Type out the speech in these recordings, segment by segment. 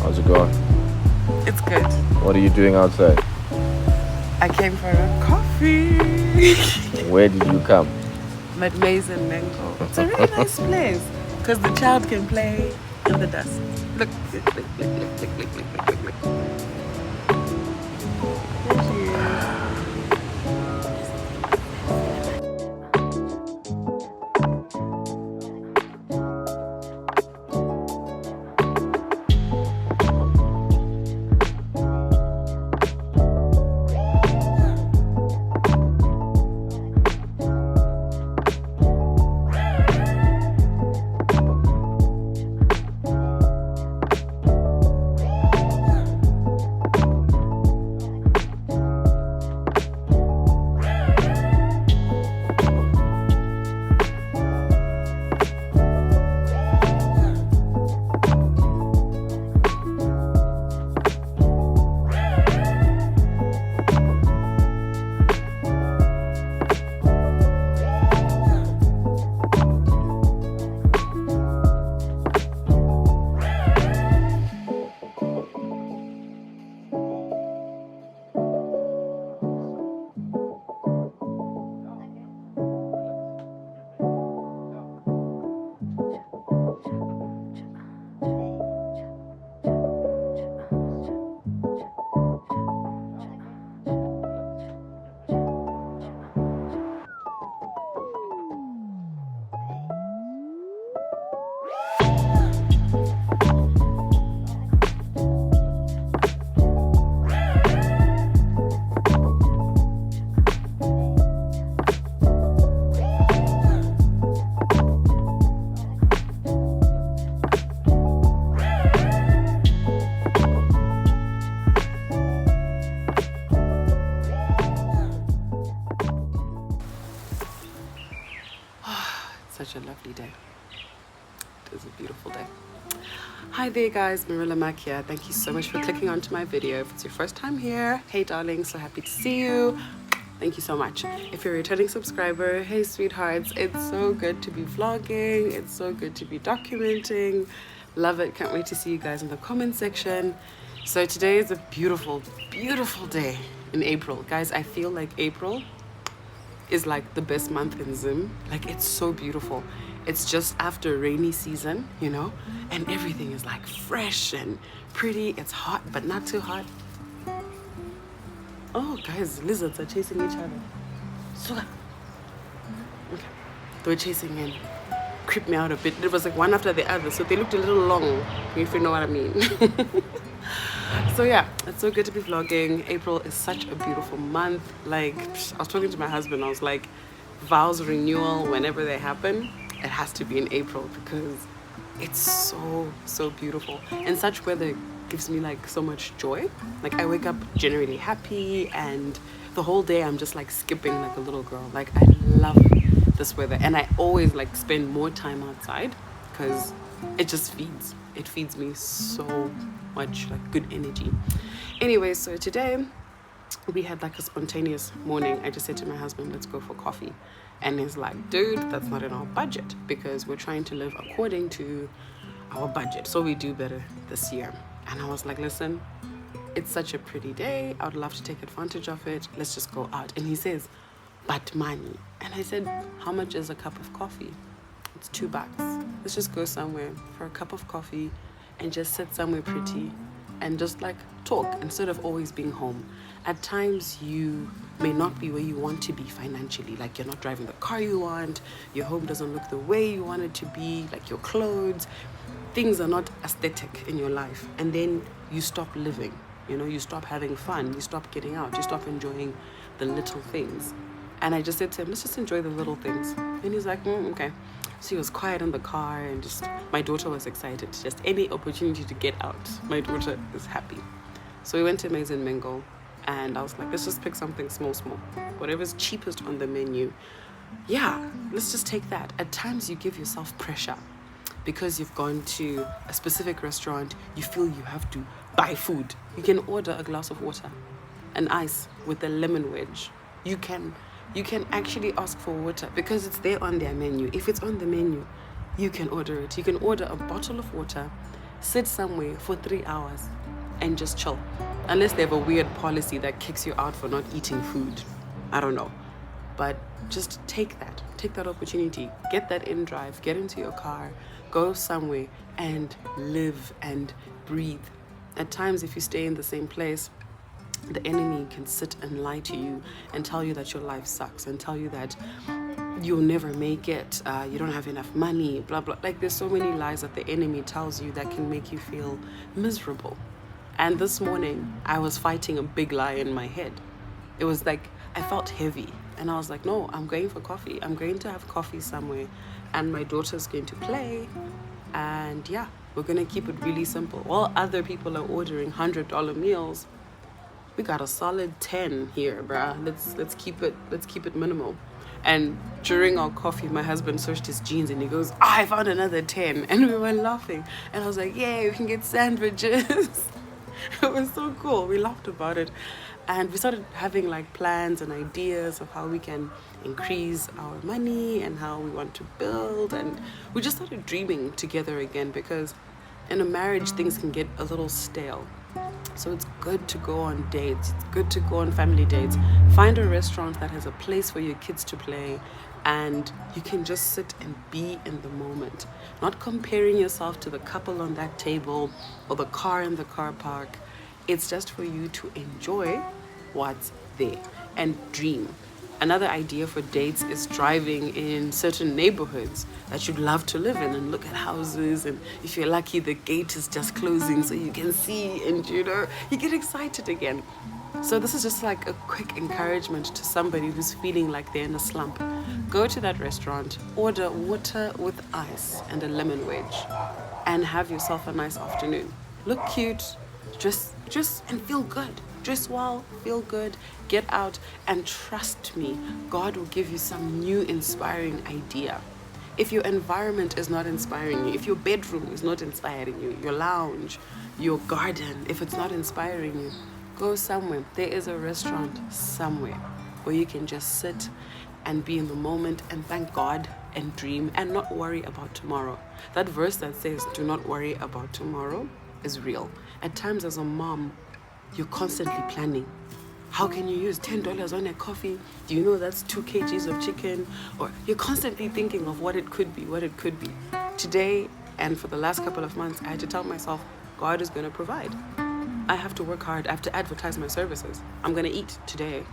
How's it going? It's good. What are you doing outside? I came for a coffee. Where did you come? Maze and Mango. It's a really nice place because the child can play in the dust. Look, look, look, look, look, look, look, look, look, look. There she is. Such a lovely day. It is a beautiful day. Hi there guys, Marilla Mack here. Thank you so much for clicking onto my video. If it's your first time here, hey darling, so happy to see you. Thank you so much. If you're a returning subscriber, hey sweethearts, it's so good to be vlogging. It's so good to be documenting. Love it. Can't wait to see you guys in the comment section. So today is a beautiful, beautiful day in April. Guys, I feel like April is like the best month in Zim. Like, it's so beautiful. It's just after rainy season, you know, and everything is like fresh and pretty. It's hot, but not too hot. Oh, guys, lizards are chasing each other. So, okay. They were chasing and creeped me out a bit. It was like one after the other, so they looked a little long, if you know what I mean. So yeah, it's so good to be vlogging. April is such a beautiful month. Like, I was talking to my husband, I was like, vows renewal, whenever they happen, it has to be in April because it's so beautiful. And such weather gives me like so much joy. Like, I wake up generally happy, and the whole day I'm just like skipping like a little girl. Like, I love this weather, and I always like spend more time outside because it just feeds me so much like good energy. Anyway, so today we had like a spontaneous morning. I just said to my husband, let's go for coffee, and he's like, dude, that's not in our budget because we're trying to live according to our budget, so we do better this year. And I was like, listen, it's such a pretty day, I would love to take advantage of it, let's just go out. And he says, but money. And I said, how much is a cup of coffee? It's $2. Let's just go somewhere for a cup of coffee and just sit somewhere pretty and just like talk instead of always being home. At times you may not be where you want to be financially, like you're not driving the car you want, your home doesn't look the way you want it to be, like your clothes, things are not aesthetic in your life, and then you stop living, you know, you stop having fun, you stop getting out, you stop enjoying the little things. And I just said to him, let's just enjoy the little things. And he's like, okay. So he was quiet in the car, and just my daughter was excited. Just any opportunity to get out, my daughter is happy. So we went to Maze and Mingle, and I was like, let's just pick something small. Whatever's cheapest on the menu. Yeah, let's just take that. At times you give yourself pressure because you've gone to a specific restaurant, you feel you have to buy food. You can order a glass of water, an ice with a lemon wedge. You can actually ask for water because it's there on their menu. If it's on the menu, you can order it. You can order a bottle of water, sit somewhere for 3 hours and just chill. Unless they have a weird policy that kicks you out for not eating food. I don't know. But just take that opportunity. Get that in drive, get into your car, go somewhere and live and breathe. At times, if you stay in the same place, the enemy can sit and lie to you and tell you that your life sucks and tell you that you'll never make it, you don't have enough money, blah, blah. Like, there's so many lies that the enemy tells you that can make you feel miserable. And this morning, I was fighting a big lie in my head. It was like, I felt heavy. And I was like, no, I'm going for coffee. I'm going to have coffee somewhere. And my daughter's going to play. And yeah, we're going to keep it really simple. While other people are ordering $100 meals, we got a solid 10 here, bruh. Let's keep it minimal. And during our coffee, my husband searched his jeans and he goes, I found another 10. And we were laughing. And I was like, yay, we can get sandwiches. It was so cool. We laughed about it. And we started having like plans and ideas of how we can increase our money and how we want to build. And we just started dreaming together again, because in a marriage, things can get a little stale. So it's good to go on dates. It's good to go on family dates. Find a restaurant that has a place for your kids to play, and you can just sit and be in the moment. Not comparing yourself to the couple on that table or the car in the car park. It's just for you to enjoy what's there and dream. Another idea for dates is driving in certain neighborhoods that you'd love to live in and look at houses, and if you're lucky, the gate is just closing so you can see, and you get excited again. So this is just like a quick encouragement to somebody who's feeling like they're in a slump. Go to that restaurant, order water with ice and a lemon wedge, and have yourself a nice afternoon. Look cute, dress and feel good. Dress well, feel good, get out, and trust me, God will give you some new inspiring idea. If your environment is not inspiring you, if your bedroom is not inspiring you, your lounge, your garden, if it's not inspiring you, go somewhere. There is a restaurant somewhere where you can just sit and be in the moment and thank God and dream and not worry about tomorrow. That verse that says, do not worry about tomorrow, is real. At times as a mom, you're constantly planning. How can you use $10 on a coffee? Do you know that's 2 kgs of chicken? Or you're constantly thinking of what it could be. Today, and for the last couple of months, I had to tell myself, God is going to provide. I have to work hard. I have to advertise my services. I'm going to eat today.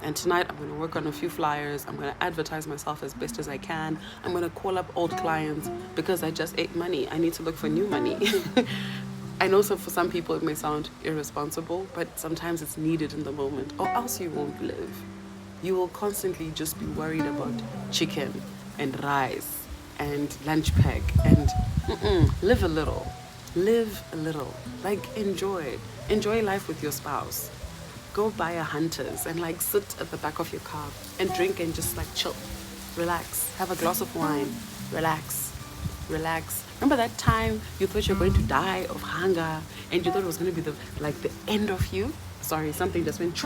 And tonight, I'm going to work on a few flyers. I'm going to advertise myself as best as I can. I'm going to call up old clients because I just ate money. I need to look for new money. I know for some people it may sound irresponsible, but sometimes it's needed in the moment, or else you won't live. You will constantly just be worried about chicken and rice and lunch pack and live a little. Like, enjoy life with your spouse. Go buy a Hunter's and like sit at the back of your car and drink and just like chill, relax, have a glass of wine, relax. Remember that time you thought you were going to die of hunger and you thought it was going to be the end of you? Sorry, something just went.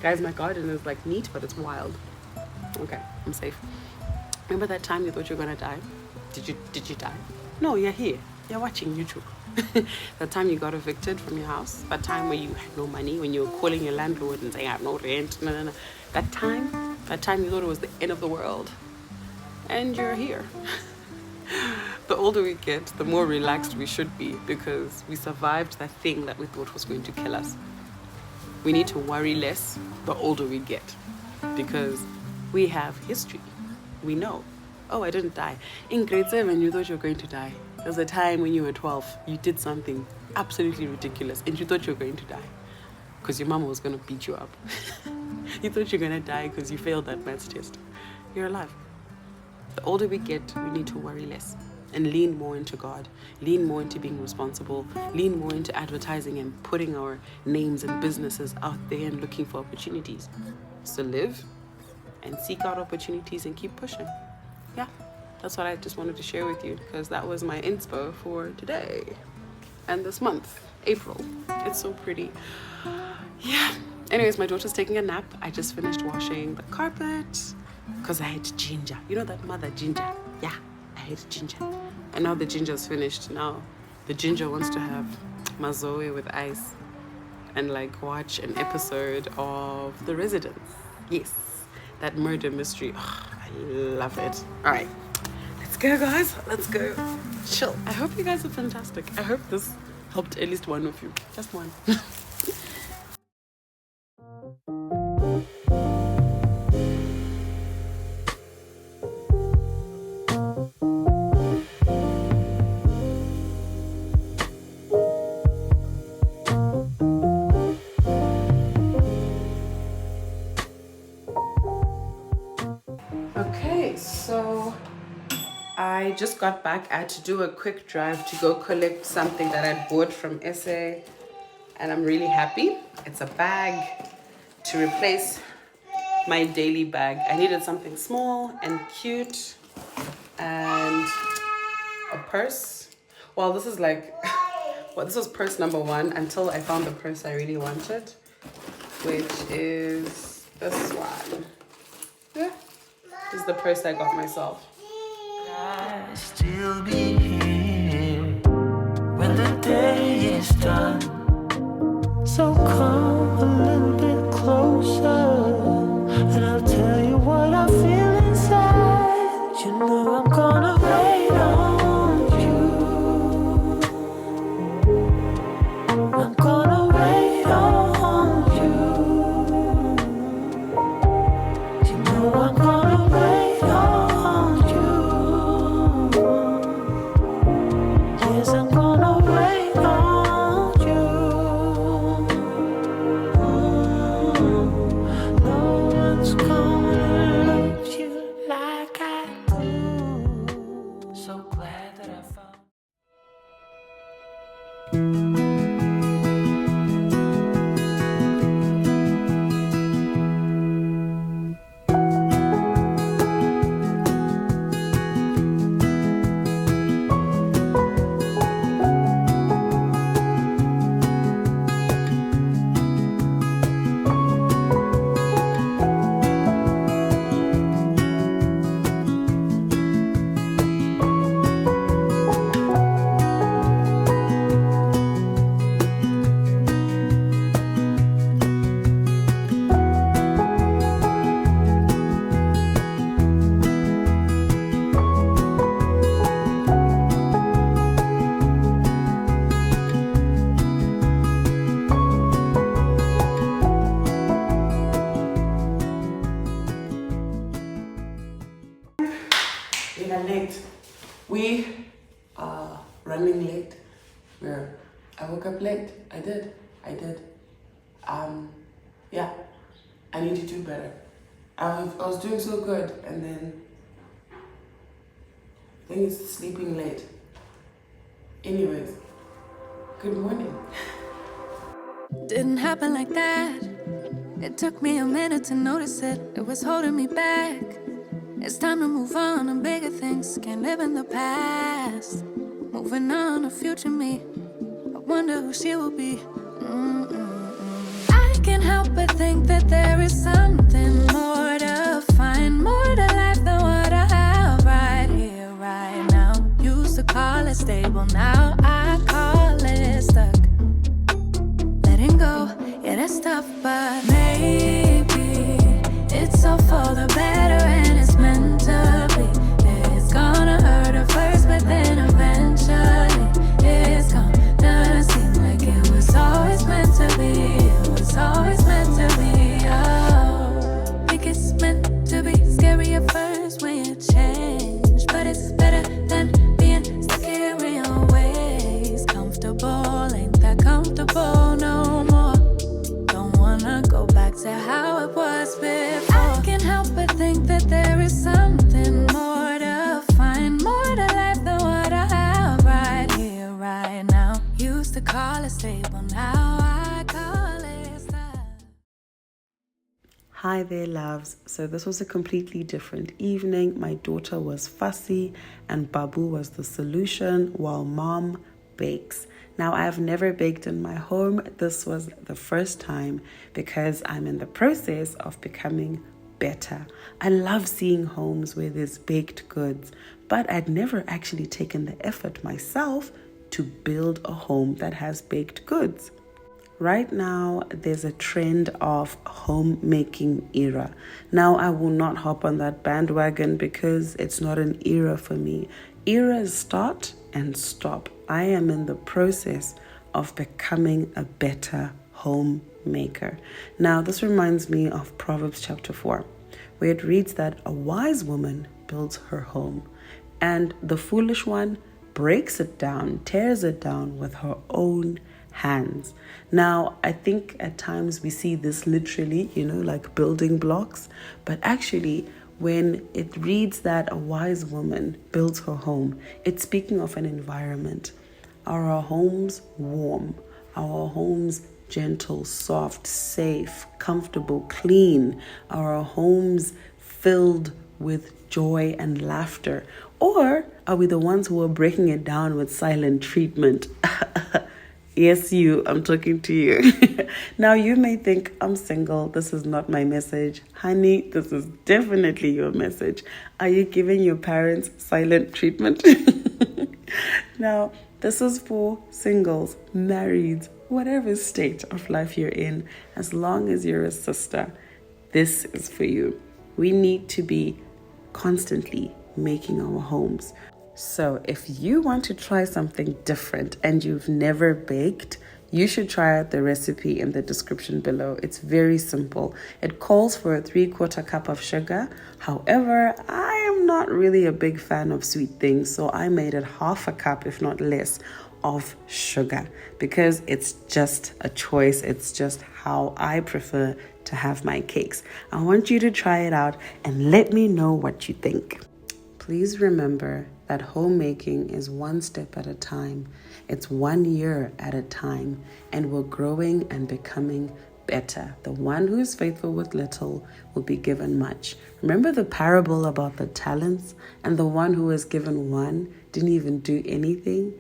Guys, my garden is like neat, but it's wild. Okay, I'm safe. Remember that time you thought you were going to die? Did you die? No, you're here. You're watching YouTube. That time you got evicted from your house. That time where you had no money, when you were calling your landlord and saying, I have no rent. No. That time you thought it was the end of the world. And you're here. The older we get, the more relaxed we should be, because we survived that thing that we thought was going to kill us. We need to worry less the older we get, because we have history. We know. Oh, I didn't die. In grade 7, you thought you were going to die. There was a time when you were 12, you did something absolutely ridiculous and you thought you were going to die because your mama was going to beat you up. You thought you're gonna die because you failed that maths test. You're alive. The older we get, we need to worry less and lean more into God, lean more into being responsible, lean more into advertising and putting our names and businesses out there and looking for opportunities. So live and seek out opportunities and keep pushing. Yeah, that's what I just wanted to share with you, because that was my inspo for today and this month, April. It's so pretty. Yeah. Anyways, my daughter's taking a nap. I just finished washing the carpet because I had ginger. You know that mother ginger? Yeah, I had ginger. And now the ginger's finished. Now the ginger wants to have mazoe with ice and like watch an episode of The Residence. Yes, that murder mystery. Oh, I love it. All right, let's go, guys. Let's go. Chill. I hope you guys are fantastic. I hope this helped at least one of you. Just one. Okay, so I just got back. I had to do a quick drive to go collect something that I bought from SA, and I'm really happy. It's a bag to replace my daily bag. I needed something small and cute and a purse. Well, this is like, well, this was purse number one until I found the purse I really wanted, which is this one. Yeah, this is the purse I got myself. I'll still be here when the day is done. So come a little bit closer, and I'll tell you what I feel inside. You know I'm gonna wait on you. I'm gonna wait on you. You know I'm gonna wait on you. Yes, I'm gonna wait on you. No one's gonna love you like I do. So glad that I found. We are late. We are running late. I woke up late. I did. Yeah. I need to do better. I was doing so good, and then I think it's sleeping late. Anyways, good morning. Didn't happen like that. It took me a minute to notice it. It was holding me back. It's time to move on to bigger things. Can't live in the past. Moving on to future me. I wonder who she will be. I can't help but think that there is something more to find, more to life than what I have right here, right now. Used to call it stable, now I call it stuck. Letting go, yeah, that's tough, but maybe it's all for the better and it's meant to be. It's gonna hurt at first, but then eventually it's gonna seem like it was always meant to be. It was always meant to be. Oh, think it's meant to be. Scary at first when you change, but it's better than being stuck here in your ways. Comfortable, ain't that comfortable no more. Don't wanna go back to how call it stable, now I call it love. Hi there, loves. So this was a completely different evening. My daughter was fussy and Babu was the solution while mom bakes. Now, I have never baked in my home. This was the first time because I'm in the process of becoming better. I love seeing homes where there's baked goods, but I'd never actually taken the effort myself to build a home that has baked goods. Right now, there's a trend of homemaking era. Now, I will not hop on that bandwagon because it's not an era for me. Eras start and stop. I am in the process of becoming a better homemaker. Now, this reminds me of Proverbs chapter 4, where it reads that a wise woman builds her home, and the foolish one breaks it down, tears it down with her own hands. Now, I think at times we see this literally, like building blocks, but actually, when it reads that a wise woman builds her home, it's speaking of an environment. Are our homes warm? Are our homes gentle, soft, safe, comfortable, clean? Are our homes filled with joy and laughter? Or are we the ones who are breaking it down with silent treatment? Yes, I'm talking to you. Now, you may think I'm single. This is not my message. Honey, this is definitely your message. Are you giving your parents silent treatment? Now, this is for singles, marrieds, whatever state of life you're in. As long as you're a sister, this is for you. We need to be constantly making our homes. So if you want to try something different and you've never baked, you should try out the recipe in the description below. It's very simple. It calls for a 3/4 cup of sugar. However, I am not really a big fan of sweet things, so I made it 1/2 cup, if not less, of sugar because it's just a choice. It's just how I prefer to have my cakes. I want you to try it out and let me know what you think. Please remember that homemaking is one step at a time. It's 1 year at a time, and we're growing and becoming better. The one who is faithful with little will be given much. Remember the parable about the talents, and the one who was given one didn't even do anything?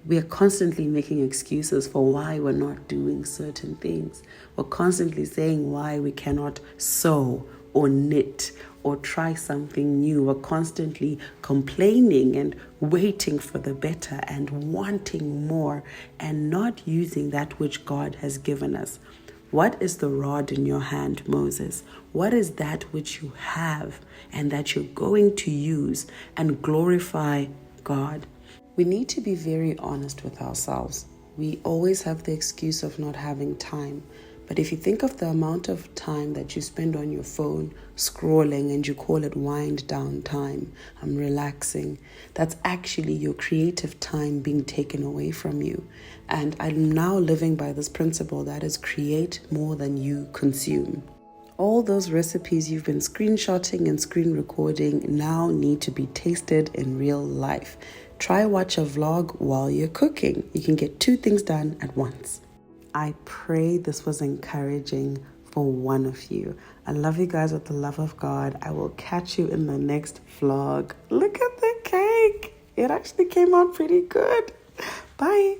We are constantly making excuses for why we're not doing certain things. We're constantly saying why we cannot sew or knit or try something new. We're constantly complaining and waiting for the better and wanting more and not using that which God has given us. What is the rod in your hand, Moses? What is that which you have and that you're going to use and glorify God? We need to be very honest with ourselves. We always have the excuse of not having time. But if you think of the amount of time that you spend on your phone scrolling and you call it wind down time, I'm relaxing, that's actually your creative time being taken away from you. And I'm now living by this principle that is create more than you consume. All those recipes you've been screenshotting and screen recording now need to be tasted in real life. Try watch a vlog while you're cooking. You can get 2 things done at once. I pray this was encouraging for one of you. I love you guys with the love of God. I will catch you in the next vlog. Look at the cake. It actually came out pretty good. Bye.